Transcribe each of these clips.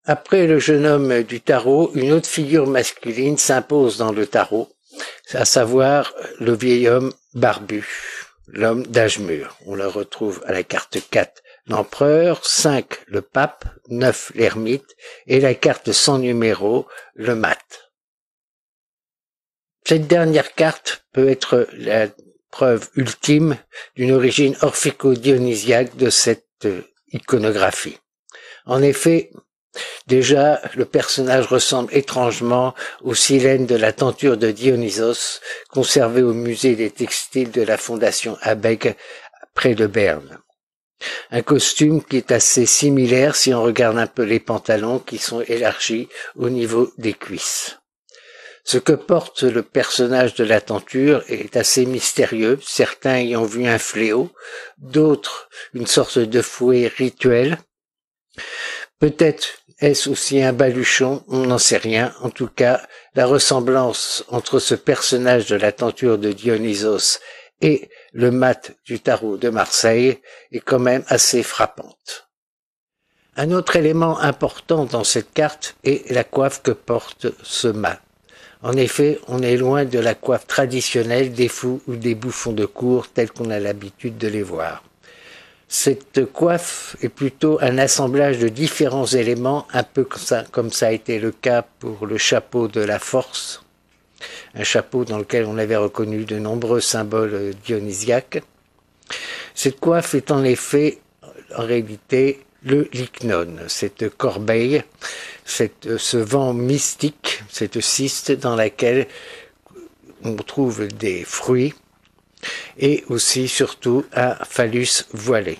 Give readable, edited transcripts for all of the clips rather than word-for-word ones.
Après le jeune homme du tarot, une autre figure masculine s'impose dans le tarot, à savoir le vieil homme barbu, l'homme d'âge mûr. On le retrouve à la carte 4, l'empereur, 5, le pape, 9, l'ermite, et la carte sans numéro, le mat. Cette dernière carte peut être la preuve ultime d'une origine orphico-dionysiaque de cette iconographie. En effet, déjà, le personnage ressemble étrangement au silène de la tenture de Dionysos, conservé au musée des textiles de la Fondation Abegg, près de Berne. Un costume qui est assez similaire si on regarde un peu les pantalons qui sont élargis au niveau des cuisses. Ce que porte le personnage de la tenture est assez mystérieux, certains ayant vu un fléau, d'autres une sorte de fouet rituel. Peut-être est-ce aussi un baluchon, on n'en sait rien. En tout cas, la ressemblance entre ce personnage de la tenture de Dionysos et le mat du tarot de Marseille est quand même assez frappante. Un autre élément important dans cette carte est la coiffe que porte ce mat. En effet, on est loin de la coiffe traditionnelle des fous ou des bouffons de cour tels qu'on a l'habitude de les voir. Cette coiffe est plutôt un assemblage de différents éléments, un peu comme ça a été le cas pour le chapeau de la force, un chapeau dans lequel on avait reconnu de nombreux symboles dionysiaques. Cette coiffe est en effet, en réalité, le lycnon, cette corbeille, ce vent mystique, cette cyste dans laquelle on trouve des fruits et aussi surtout un phallus voilé.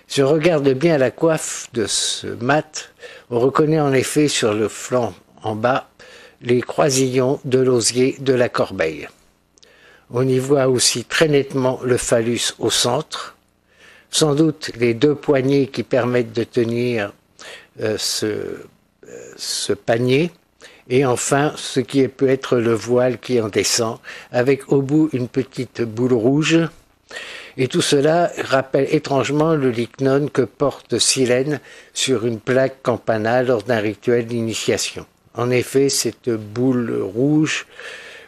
Si on regarde bien la coiffe de ce mat, on reconnaît en effet sur le flanc en bas les croisillons de l'osier de la corbeille. On y voit aussi très nettement le phallus au centre, sans doute les deux poignées qui permettent de tenir ce panier, et enfin ce qui peut être le voile qui en descend, avec au bout une petite boule rouge. Et tout cela rappelle étrangement le lycnon que porte Silène sur une plaque campana lors d'un rituel d'initiation. En effet, cette boule rouge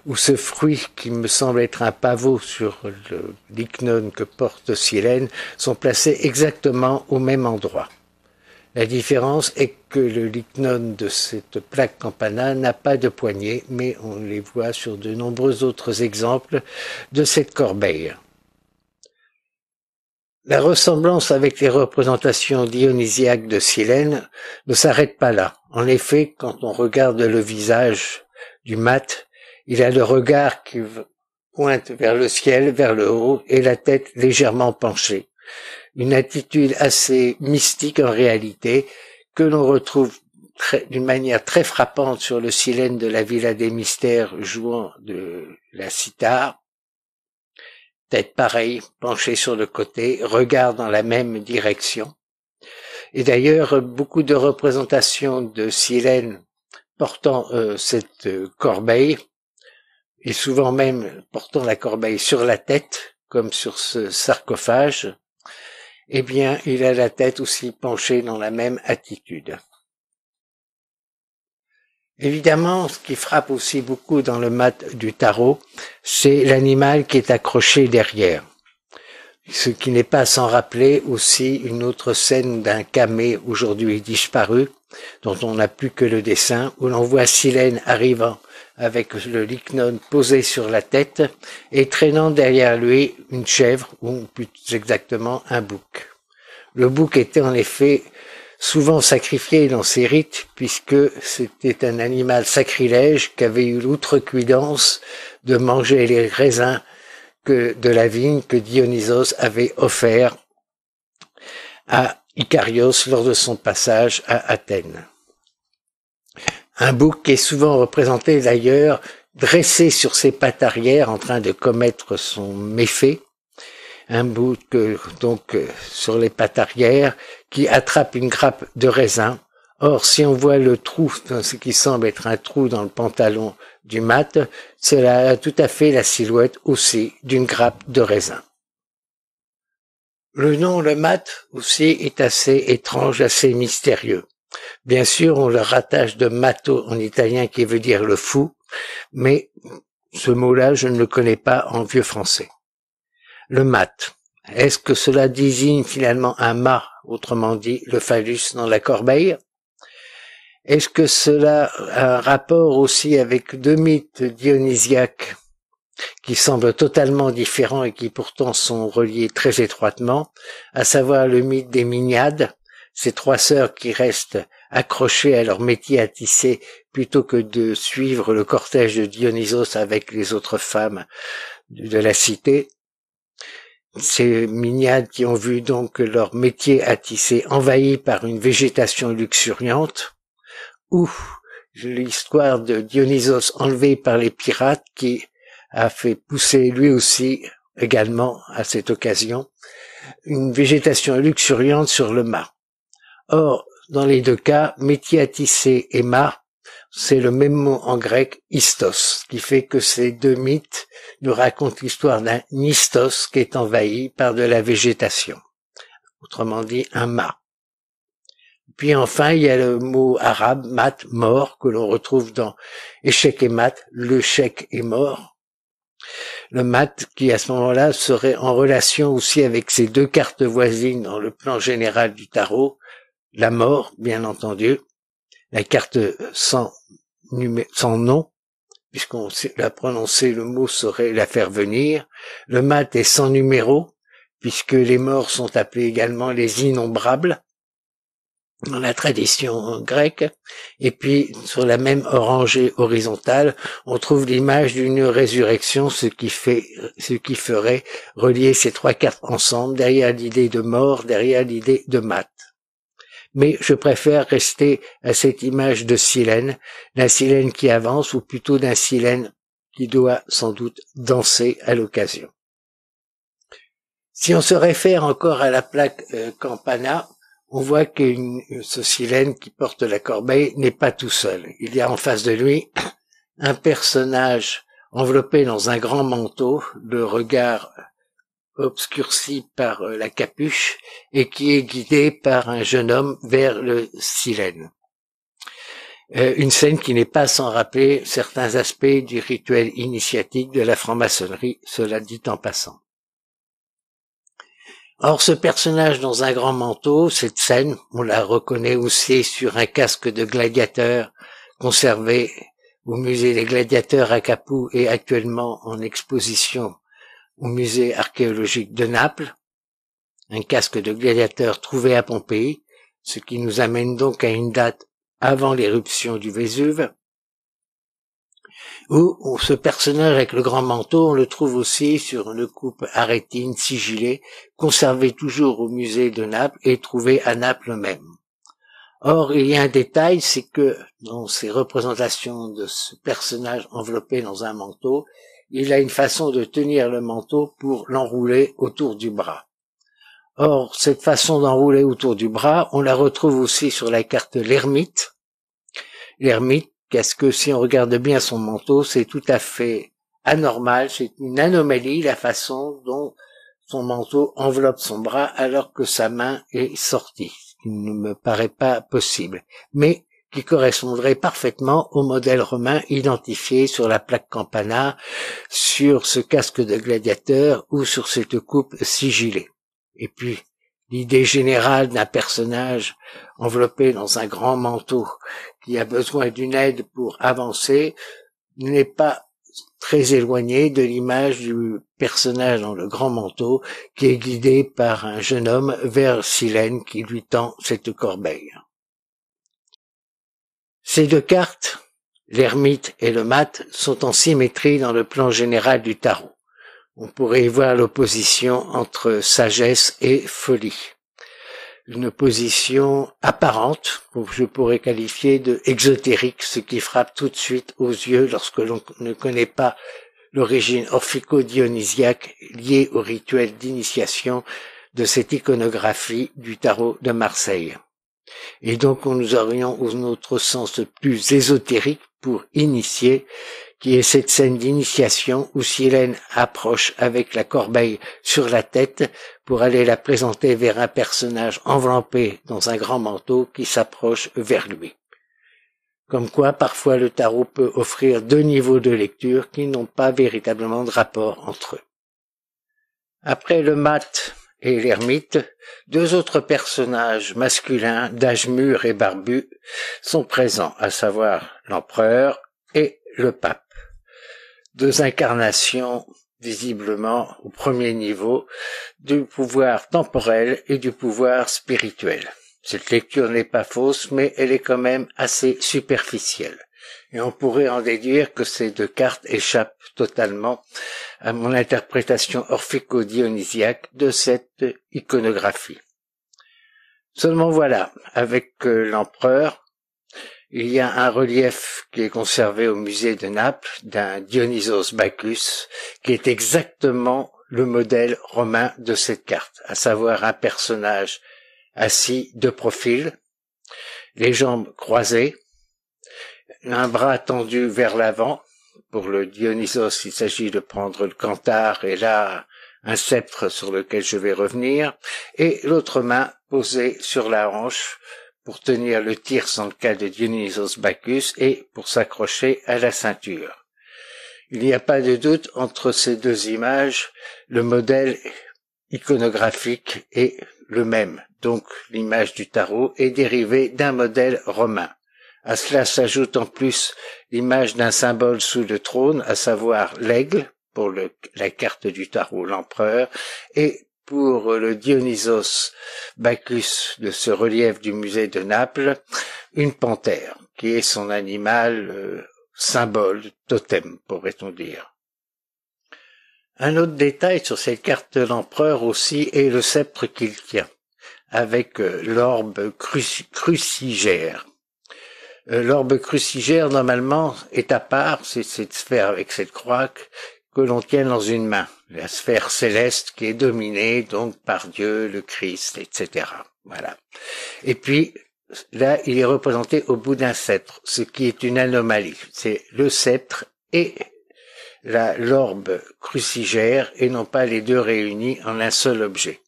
ou ce fruit qui me semble être un pavot sur le lycnon que porte Silène sont placés exactement au même endroit. La différence est que le lycnon de cette plaque campana n'a pas de poignée, mais on les voit sur de nombreux autres exemples de cette corbeille. La ressemblance avec les représentations dionysiaques de Silène ne s'arrête pas là. En effet, quand on regarde le visage du mat, il a le regard qui pointe vers le ciel, vers le haut, et la tête légèrement penchée. Une attitude assez mystique en réalité, que l'on retrouve d'une manière très frappante sur le Silène de la Villa des Mystères jouant de la cithare. Tête pareille, penchée sur le côté, regard dans la même direction. Et d'ailleurs, beaucoup de représentations de Silène portant cette corbeille, et souvent même portant la corbeille sur la tête, comme sur ce sarcophage, eh bien, il a la tête aussi penchée dans la même attitude. Évidemment, ce qui frappe aussi beaucoup dans le mat du tarot, c'est l'animal qui est accroché derrière. Ce qui n'est pas sans rappeler aussi une autre scène d'un camée aujourd'hui disparu, dont on n'a plus que le dessin, où l'on voit Silène arrivant avec le lycnon posé sur la tête et traînant derrière lui une chèvre, ou plus exactement un bouc. Le bouc était en effet souvent sacrifié dans ces rites, puisque c'était un animal sacrilège qui avait eu l'outrecuidance de manger les raisins de la vigne que Dionysos avait offert à Icarios lors de son passage à Athènes. Un bouc est souvent représenté d'ailleurs dressé sur ses pattes arrière en train de commettre son méfait. Un bouc donc sur les pattes arrière qui attrape une grappe de raisin. Or, si on voit le trou, dans ce qui semble être un trou dans le pantalon du mat, cela a tout à fait la silhouette aussi d'une grappe de raisin. Le nom le mat aussi est assez étrange, assez mystérieux. Bien sûr, on le rattache de matto en italien qui veut dire le fou, mais ce mot-là, je ne le connais pas en vieux français. Le mat. Est-ce que cela désigne finalement un mât, autrement dit le phallus dans la corbeille? Est-ce que cela a un rapport aussi avec deux mythes dionysiaques qui semblent totalement différents et qui pourtant sont reliés très étroitement, à savoir le mythe des Mignades, ces trois sœurs qui restent accrochées à leur métier à tisser plutôt que de suivre le cortège de Dionysos avec les autres femmes de la cité. Ces Mignades qui ont vu donc leur métier à tisser envahi par une végétation luxuriante, ou l'histoire de Dionysos enlevé par les pirates qui a fait pousser lui aussi, également à cette occasion, une végétation luxuriante sur le mât. Or, dans les deux cas, métier à tisser et mât, c'est le même mot en grec, istos, qui fait que ces deux mythes nous racontent l'histoire d'un istos qui est envahi par de la végétation. Autrement dit, un mât. Puis enfin, il y a le mot arabe, mat, mort, que l'on retrouve dans échec et mat, le chèque est mort. Le mat qui à ce moment-là serait en relation aussi avec ces deux cartes voisines dans le plan général du tarot, la mort, bien entendu, la carte sans nom, puisqu'on sait la prononcer, le mot saurait la faire venir. Le mat est sans numéro, puisque les morts sont appelés également les innombrables dans la tradition grecque. Et puis, sur la même rangée horizontale, on trouve l'image d'une résurrection, ce qui ferait relier ces trois cartes ensemble, derrière l'idée de mort, derrière l'idée de mat. Mais je préfère rester à cette image de Silène, d'un Silène qui avance, ou plutôt d'un Silène qui doit sans doute danser à l'occasion. Si on se réfère encore à la plaque Campana, on voit que ce Silène qui porte la corbeille n'est pas tout seul. Il y a en face de lui un personnage enveloppé dans un grand manteau, le regard obscurci par la capuche, et qui est guidé par un jeune homme vers le Silène. Une scène qui n'est pas sans rappeler certains aspects du rituel initiatique de la franc-maçonnerie, cela dit en passant. Or, ce personnage dans un grand manteau, cette scène, on la reconnaît aussi sur un casque de gladiateur conservé au musée des gladiateurs à Capoue et actuellement en exposition au musée archéologique de Naples, un casque de gladiateur trouvé à Pompéi, ce qui nous amène donc à une date avant l'éruption du Vésuve, où ce personnage avec le grand manteau, on le trouve aussi sur une coupe arétine sigillée, conservée toujours au musée de Naples et trouvée à Naples même. Or, il y a un détail, c'est que dans ces représentations de ce personnage enveloppé dans un manteau, il a une façon de tenir le manteau pour l'enrouler autour du bras. Or, cette façon d'enrouler autour du bras, on la retrouve aussi sur la carte l'ermite. L'ermite, parce que si on regarde bien son manteau, c'est tout à fait anormal, c'est une anomalie la façon dont son manteau enveloppe son bras alors que sa main est sortie, ce qui ne me paraît pas possible, mais qui correspondrait parfaitement au modèle romain identifié sur la plaque Campana, sur ce casque de gladiateur ou sur cette coupe sigillée. Et puis, l'idée générale d'un personnage enveloppé dans un grand manteau qui a besoin d'une aide pour avancer n'est pas très éloignée de l'image du personnage dans le grand manteau qui est guidé par un jeune homme vers Silène qui lui tend cette corbeille. Ces deux cartes, l'ermite et le mat, sont en symétrie dans le plan général du tarot. On pourrait y voir l'opposition entre sagesse et folie. Une opposition apparente, que je pourrais qualifier de exotérique, ce qui frappe tout de suite aux yeux lorsque l'on ne connaît pas l'origine orphico-dionysiaque liée au rituel d'initiation de cette iconographie du tarot de Marseille. Et donc nous aurions, au notre sens plus ésotérique, pour initier, qui est cette scène d'initiation où Silène approche avec la corbeille sur la tête pour aller la présenter vers un personnage enveloppé dans un grand manteau qui s'approche vers lui. Comme quoi, parfois, le tarot peut offrir deux niveaux de lecture qui n'ont pas véritablement de rapport entre eux. Après le mat et l'ermite, deux autres personnages masculins d'âge mûr et barbu sont présents, à savoir l'empereur et le pape. Deux incarnations visiblement au premier niveau du pouvoir temporel et du pouvoir spirituel. Cette lecture n'est pas fausse, mais elle est quand même assez superficielle. Et on pourrait en déduire que ces deux cartes échappent totalement à mon interprétation orphico-dionysiaque de cette iconographie. Seulement voilà, avec l'empereur, il y a un relief qui est conservé au musée de Naples d'un Dionysos Bacchus, qui est exactement le modèle romain de cette carte, à savoir un personnage assis de profil, les jambes croisées, un bras tendu vers l'avant. Pour le Dionysos, il s'agit de prendre le canthare et là un sceptre sur lequel je vais revenir, et l'autre main posée sur la hanche pour tenir le thyrse dans le cas de Dionysos Bacchus et pour s'accrocher à la ceinture. Il n'y a pas de doute entre ces deux images, le modèle iconographique est le même. Donc l'image du tarot est dérivée d'un modèle romain. À cela s'ajoute en plus l'image d'un symbole sous le trône, à savoir l'aigle, pour la carte du tarot, l'empereur, et pour le Dionysos Bacchus de ce relief du musée de Naples, une panthère, qui est son animal symbole, totem, pourrait-on dire. Un autre détail sur cette carte de l'empereur aussi est le sceptre qu'il tient, avec l'orbe crucigère. L'orbe crucigère, normalement, est à part, c'est cette sphère avec cette croix que l'on tient dans une main, la sphère céleste qui est dominée donc par Dieu, le Christ, etc. Voilà. Et puis, là, il est représenté au bout d'un sceptre, ce qui est une anomalie. C'est le sceptre et l'orbe crucigère et non pas les deux réunis en un seul objet.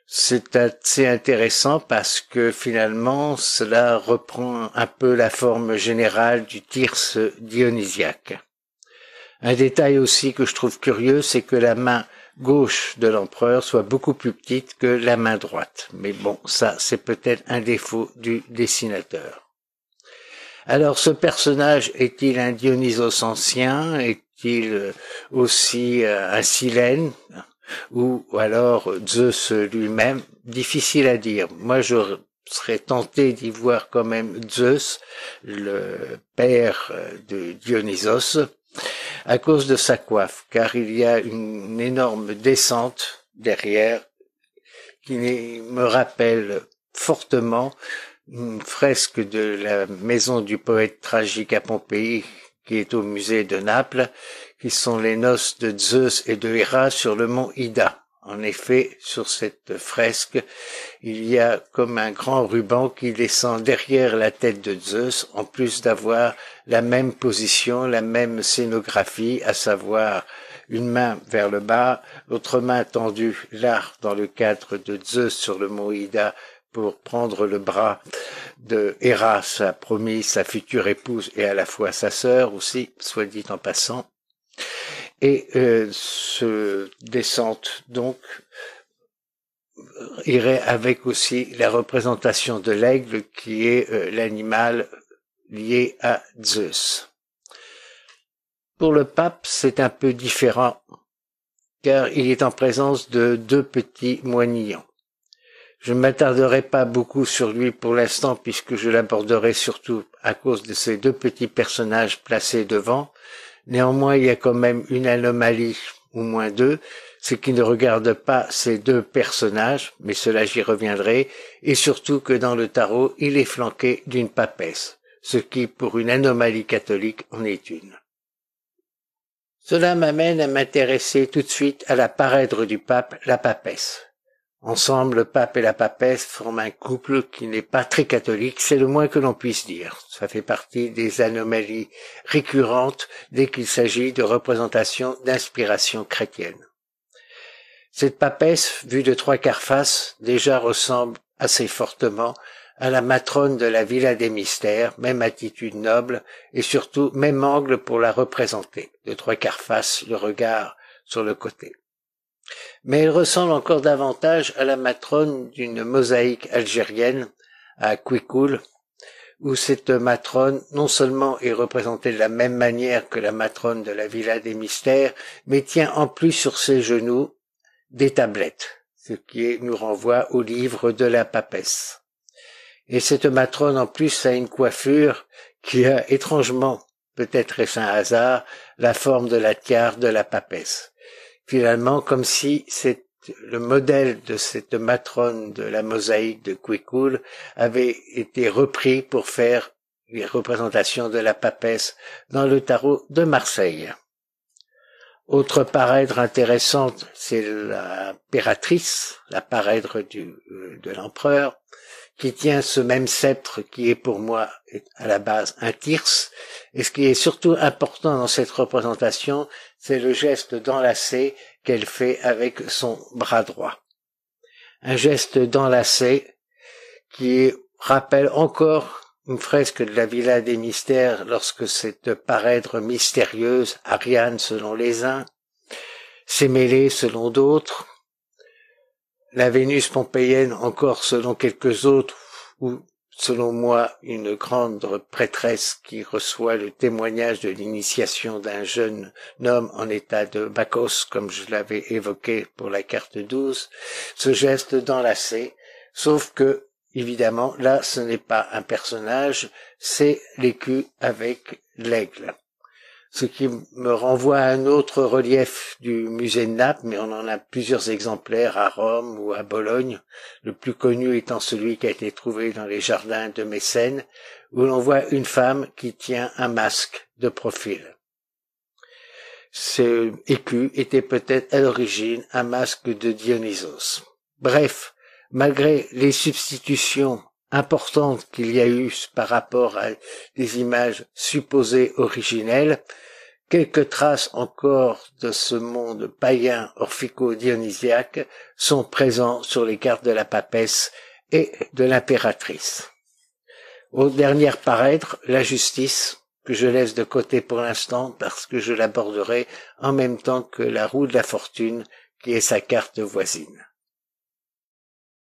C'est assez intéressant parce que finalement cela reprend un peu la forme générale du thyrse dionysiaque. Un détail aussi que je trouve curieux, c'est que la main gauche de l'empereur soit beaucoup plus petite que la main droite. Mais bon, ça c'est peut-être un défaut du dessinateur. Alors ce personnage est-il un Dionysos ancien? Est-il aussi un Silène? Ou alors Zeus lui-même? Difficile à dire. Moi je serais tenté d'y voir quand même Zeus, le père de Dionysos, à cause de sa coiffe, car il y a une énorme descente derrière qui me rappelle fortement une fresque de la maison du poète tragique à Pompéi, qui est au musée de Naples, qui sont les noces de Zeus et de Héra sur le mont Ida. En effet, sur cette fresque, il y a comme un grand ruban qui descend derrière la tête de Zeus, en plus d'avoir la même position, la même scénographie, à savoir une main vers le bas, l'autre main tendue là, dans le cadre de Zeus sur le mont Ida, pour prendre le bras de Héra, sa promise, sa future épouse et à la fois sa sœur aussi, soit dit en passant. Et ce descente donc irait avec aussi la représentation de l'aigle qui est l'animal lié à Zeus. Pour le pape, c'est un peu différent car il est en présence de deux petits moinillons. Je ne m'attarderai pas beaucoup sur lui pour l'instant puisque je l'aborderai surtout à cause de ces deux petits personnages placés devant. Néanmoins, il y a quand même une anomalie, ou moins deux, c'est qu'il ne regarde pas ces deux personnages, mais cela j'y reviendrai, et surtout que dans le tarot, il est flanqué d'une papesse, ce qui, pour une anomalie catholique, en est une. Cela m'amène à m'intéresser tout de suite à la parèdre du pape, la papesse. Ensemble, le pape et la papesse forment un couple qui n'est pas très catholique, c'est le moins que l'on puisse dire. Ça fait partie des anomalies récurrentes dès qu'il s'agit de représentations d'inspiration chrétienne. Cette papesse, vue de 3/4 face, déjà ressemble assez fortement à la matrone de la Villa des Mystères, même attitude noble et surtout même angle pour la représenter, de 3/4 face, le regard sur le côté. Mais elle ressemble encore davantage à la matrone d'une mosaïque algérienne à Kouikoul, où cette matrone non seulement est représentée de la même manière que la matrone de la Villa des Mystères, mais tient en plus sur ses genoux des tablettes, ce qui nous renvoie au livre de la papesse. Et cette matrone en plus a une coiffure qui a étrangement, peut-être est-ce un hasard, la forme de la tiare de la papesse. Finalement, comme si le modèle de cette matrone de la mosaïque de Kouikoul avait été repris pour faire les représentations de la papesse dans le tarot de Marseille. Autre parèdre intéressante, c'est l'impératrice, la parèdre de l'empereur, qui tient ce même sceptre qui est pour moi à la base un thyrse. Et ce qui est surtout important dans cette représentation, c'est le geste d'enlacer qu'elle fait avec son bras droit. Un geste d'enlacer qui rappelle encore une fresque de la Villa des Mystères lorsque cette parèdre mystérieuse, Ariane selon les uns, Sémélé selon d'autres, la Vénus pompéienne encore selon quelques autres, ou selon moi une grande prêtresse qui reçoit le témoignage de l'initiation d'un jeune homme en état de Bacchus, comme je l'avais évoqué pour la carte 12, ce geste d'enlacer, sauf que, évidemment, là ce n'est pas un personnage, c'est l'écu avec l'aigle. Ce qui me renvoie à un autre relief du musée de Naples, mais on en a plusieurs exemplaires à Rome ou à Bologne, le plus connu étant celui qui a été trouvé dans les jardins de Mécène, où l'on voit une femme qui tient un masque de profil. Ce écu était peut-être à l'origine un masque de Dionysos. Bref, malgré les substitutions importantes qu'il y a eu par rapport à des images supposées originelles, quelques traces encore de ce monde païen orphico-dionysiaque sont présents sur les cartes de la papesse et de l'impératrice. Au dernier parèdre, la justice, que je laisse de côté pour l'instant parce que je l'aborderai en même temps que la roue de la fortune, qui est sa carte voisine.